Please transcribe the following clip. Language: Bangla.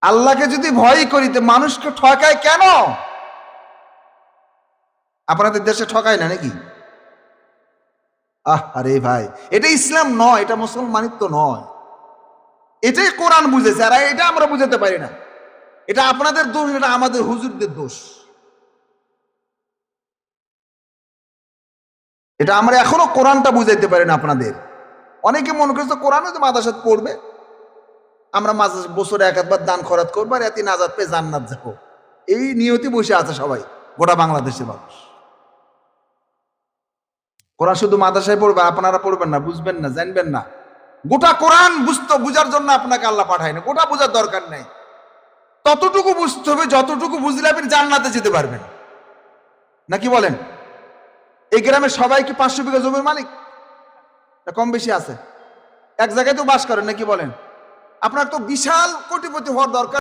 আল্লাহকে যদি ভয় করিতে মানুষকে ঠকায় কেন? আপনাদের দেশে ঠকায় না নাকি? আরে ভাই, এটা ইসলাম নয়, এটা মুসলমানিত্ব নয়, এটাই কোরআন বুঝেছে, আর এটা আমরা বুঝাতে পারি না। এটা আপনাদের দোষ, এটা আমাদের হুজুরদের দোষ। এটা আমরা এখনো কোরআনটা বুঝাইতে পারি না আপনাদের। অনেকে মনে করছে কোরআনে তো মাদ্রাসাত পড়বে, আমরা বছরে এক একবার দান খরচ করবো আর এতে নাজাত পেয়ে জান্নাত যাবো, এই নিয়তি বসে আছে সবাই, গোটা বাংলাদেশের মানুষ। কোরআন শুধু মাদ্রাসায় পড়বে, আপনারা পড়বেন না, বুঝবেন না, জানবেন না। গোটা কোরআন বুঝার জন্য আপনাকে আল্লাহ পাঠায় না, গোটা বোঝার দরকার নেই। ততটুকু বুঝতে হবে যতটুকু বুঝলে আপনি জান্নাতে যেতে পারবেন। নাকি বলেন? এই গ্রামে সবাই কি 500 বিঘা জমির মালিক? কম বেশি আছে, এক জায়গায় তো বাস করেন, নাকি বলেন? আপনার তো বিশাল কোটিপতি হওয়ার দরকার।